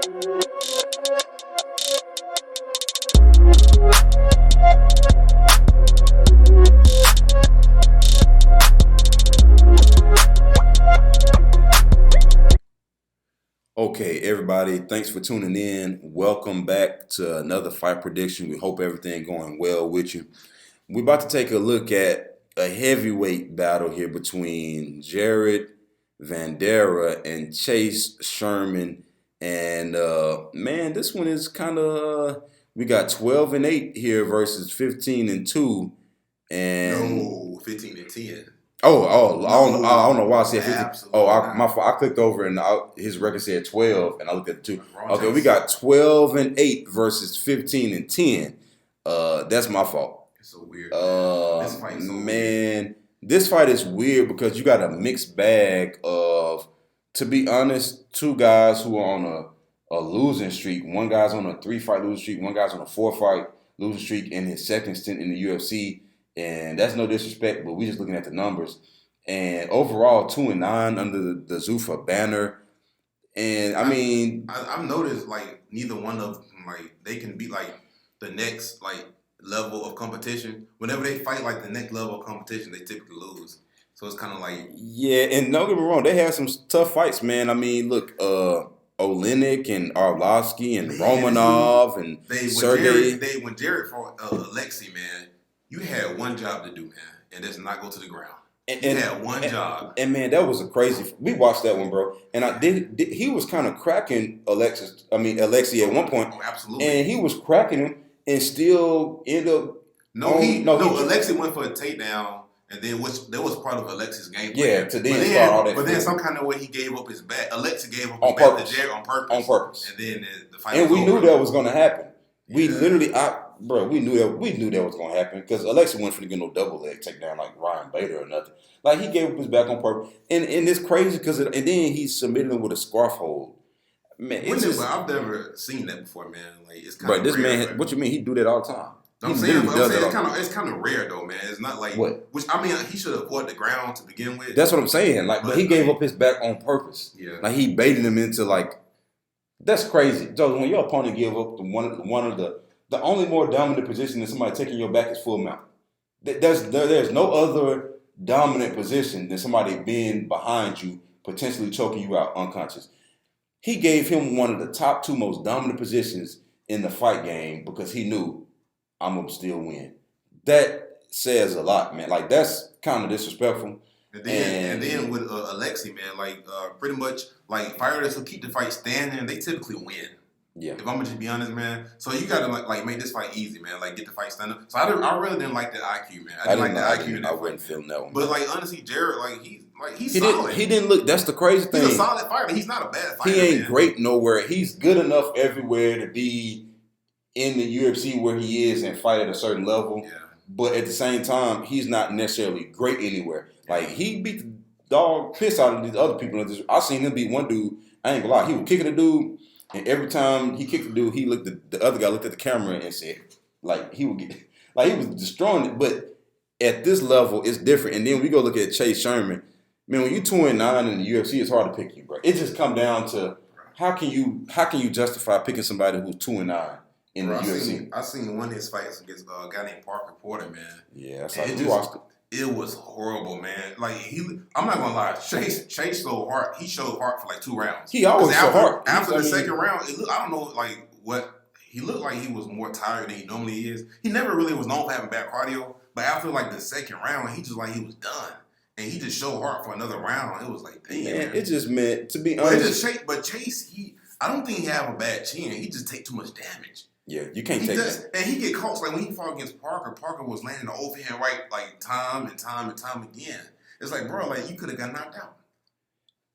Okay, everybody, thanks for tuning in. Welcome back to another fight prediction. We hope everything going well with you. We're about to take a look at a heavyweight battle here between Jared Vanderaa and Chase Sherman. And man, this one is kind of we got 12-8 here versus 15-2. And No, 15-10. I don't know why I said 50. Absolutely I clicked over and his record said 12, and I looked at the two. Okay, we got 12-8 versus 15-10. That's my fault. It's so weird. This fight is so weird. This fight is weird because you got a mixed bag of, to be honest, two guys who are on a losing streak. One guy's on a 3-fight losing streak. One guy's on a 4-fight losing streak in his second stint in the UFC. And that's no disrespect, but we're just looking at the numbers. And overall, 2-9 under the Zuffa banner. And I've noticed like neither one of them, like they can beat like the next like level of competition. Whenever they fight like the next level of competition, they typically lose. So it's kind of like and don't get me wrong, they had some tough fights, man. I mean, look, Olenek and Arlovsky and Romanov and Sergey. When Jared fought Alexei, man. You had one job to do, man, and that's not go to the ground. You had one job. And man, that was a crazy. We watched that one, bro. And he was kind of cracking Alexei at one point. Oh, absolutely. And he was cracking him and still ended up. Alexei went for a takedown, and then that was part of Alexei's game plan. Yeah, to then start all that. But then some kind of way he gave up his back. Alexei gave up on his purpose. back to Jared on purpose. On purpose. And then the fight. And we knew that was going to happen. We literally, we knew that was gonna happen because Alexei wasn't finna get no double leg takedown like Ryan Bader or nothing. Like he gave up his back on purpose, and it's crazy because and then he submitted him with a scarf hold. Man, I've never seen that before, man. Like it's kind of this rare, man. What you mean? He do that all the time. I'm saying it's kind of rare though, man. It's not like what? Which he should avoid the ground to begin with. That's what I'm saying. Like, but he gave up his back on purpose. Yeah, like he baited him into like. That's crazy, Joe. When your opponent give up one of the only more dominant position than somebody taking your back is full mount. There's no other dominant position than somebody being behind you, potentially choking you out unconscious. He gave him one of the top two most dominant positions in the fight game because he knew I'm going to still win. That says a lot, man. Like, that's kind of disrespectful. And then with Alexei, man, like pretty much like fighters who keep the fight standing, they typically win. Yeah. If I'm gonna just be honest, man. So you gotta like make this fight easy, man. Like get the fight standing. So I really didn't like that IQ, man. I didn't like the IQ in that fight. I wasn't feeling that one. But like honestly, Jared, he's solid. He didn't look. That's the crazy thing. He's a solid fighter. He's not a bad fighter. He ain't great nowhere. He's good enough everywhere to be in the UFC where he is and fight at a certain level. Yeah. But at the same time, he's not necessarily great anywhere. Like he beat the dog piss out of these other people. I seen him beat one dude. I ain't gonna lie. He was kicking a dude. And every time he kicked the dude, the other guy looked at the camera and said, he was destroying it. But at this level, it's different. And then we go look at Chase Sherman. Man, when you 2-9 in the UFC, it's hard to pick you, bro. It just come down to how can you justify picking somebody who's 2-9 in the UFC? I seen one of his fights against a guy named Parker Porter, man. Yeah, that's how you watched it. It was horrible, man. Like I'm not gonna lie. Chase showed heart. He showed heart for like 2 rounds. He always showed heart. After the second round, I don't know, like what he looked like. He was more tired than he normally is. He never really was known for having bad cardio, but after like the second round, he was done, and he just showed heart for another round. It was like, damn, man. It just meant to be honest. But Chase, I don't think he have a bad chin. He just take too much damage. Yeah, you can't take that. And he get caught. Like when he fought against Parker was landing the overhand right like time and time again. It's like, bro, like you could have got knocked out.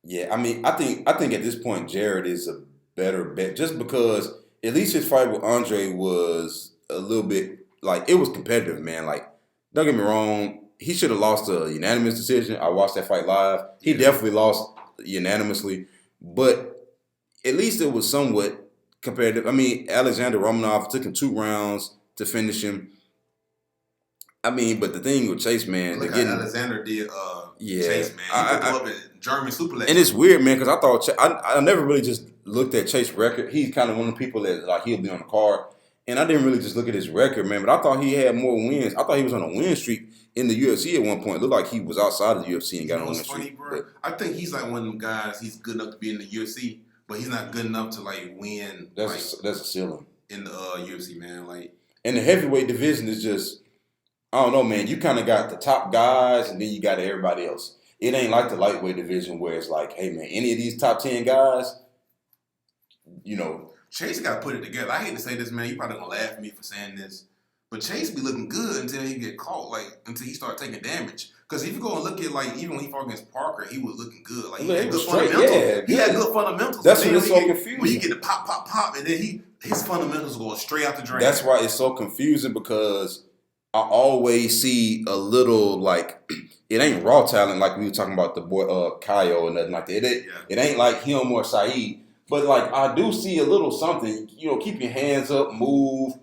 Yeah, I mean, I think at this point Jared is a better bet just because at least his fight with Andrade was a little bit like it was competitive, man. Like, don't get me wrong, he should have lost a unanimous decision. I watched that fight live. He definitely lost unanimously, but at least it was somewhat competitive. I mean, Alexander Romanov took him 2 rounds to finish him. I mean, but the thing with Chase, man, Look how Alexander did Chase, man. He German suplex. And it's weird, man, because I thought I never really just looked at Chase's record. He's kind of one of the people that like he'll be on the card, and I didn't really just look at his record, man. But I thought he had more wins. I thought he was on a win streak in the UFC at one point. It looked like he was outside of the UFC and got on a win streak. Bro. I think he's like one of them guys. He's good enough to be in the UFC, but he's not good enough to like win. That's a ceiling in the UFC, man. Like, and the heavyweight division is just, I don't know, man. You kind of got the top guys, and then you got everybody else. It ain't like the lightweight division where it's like, hey, man, any of these top 10 guys, you know. Chase got to put it together. I hate to say this, man. You probably going to laugh at me for saying this. But Chase be looking good until he get caught, like, until he start taking damage. Because if you go and look at, like, even when he fought against Parker, he was looking good. Like, he had good fundamentals. Yeah, he had good fundamentals. That's when it's so confusing. When you get the pop, and then his fundamentals go straight out the drain. That's why it's so confusing because I always see a little, like, it ain't raw talent like we were talking about the boy Caio or nothing like that. It ain't like him or Saeed. But, like, I do see a little something. You know, keep your hands up, move,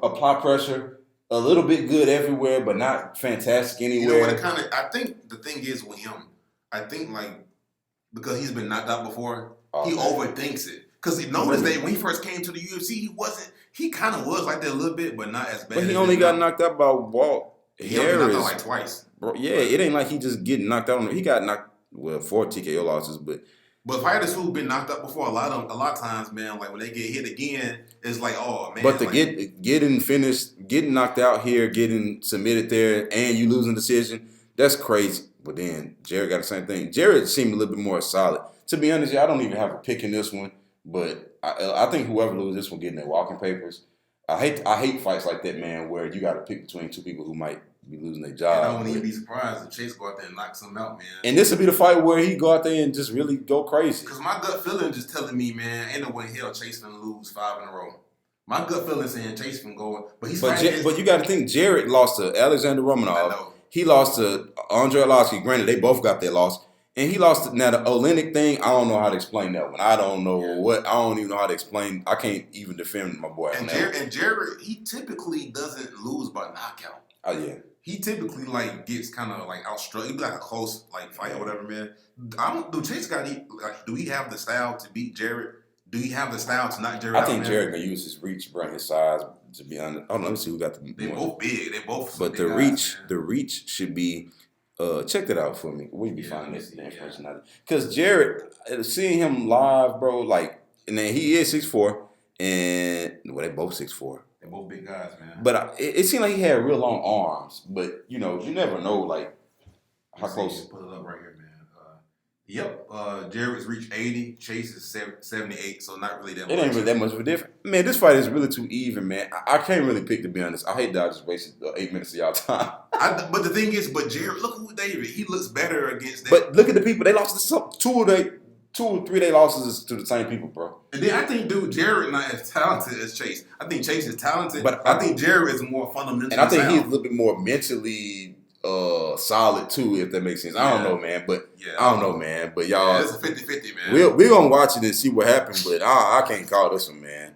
apply pressure. A little bit good everywhere, but not fantastic anywhere. You know what? I think the thing is with him, I think, like, because he's been knocked out before, he overthinks it. Because you notice that when he first came to the UFC, he kind of was like that a little bit, but not as bad. But he only got knocked out by Walt Harris. He only knocked out like twice. Bro, yeah, it ain't like he just getting knocked out. He got knocked, 4 TKO losses, but fighters who've been knocked out before, a lot of times, man, like when they get hit again, it's like, oh man. But to getting finished, getting knocked out here, getting submitted there, and you losing decision, that's crazy. But then Jared got the same thing. Jared seemed a little bit more solid. To be honest, I don't even have a pick in this one. But I think whoever loses this one getting their walking papers. I hate fights like that, man, where you got to pick between two people who might be losing their job. And I wouldn't even be surprised if Chase go out there and knock something out, man. And this would be the fight where he go out there and just really go crazy. Because my gut feeling just telling me, man, ain't no way in hell Chase gonna lose 5 in a row. My gut feeling saying Chase can go, but he's but you got to think Jared lost to Alexander Romanov. He lost to Andre Arlovski. Granted, they both got their loss. And he lost it. Now, the Olenek thing, I don't know how to explain that one. I don't know I don't even know how to explain. I can't even defend my boy. And Jared, he typically doesn't lose by knockout. Oh, yeah. He typically, like, gets kind of, like, outstruck. He'd be like a close, like, fight or whatever, man. Do he have the style to beat Jared? Do he have the style to knock Jared out? I think Jared going to use his reach, bro, his size, to be honest. Let me see who got the They're both big. They both But the guys, reach should be... check that out for me. Where you be finding this information out? Because Jared, seeing him live, bro, like, and then he is 6'4", and they both 6'4". They're both big guys, man. But it seemed like he had real long arms. But you know, you never know, like how close. Put it up right here, man. Jared's reached 80. Chase is 78, so not really that much. It ain't really that much of a difference. Man, this fight is really too even, man. I can't really pick, to be honest. I hate that I just wasted 8 minutes of y'all time. But the thing is, Jared, look who David. He looks better against that. But look at the people. They lost to 2 or 3 day losses to the same people, bro. And then I think, Jared not as talented as Chase. I think Chase is talented, but I think Jared is more fundamental. And I think he's a little bit more mentally solid too, if that makes sense. I don't know, man. But I don't know, man. But y'all, it's a 50-50, man. We're gonna watch it and see what happens. But I can't call this one, man.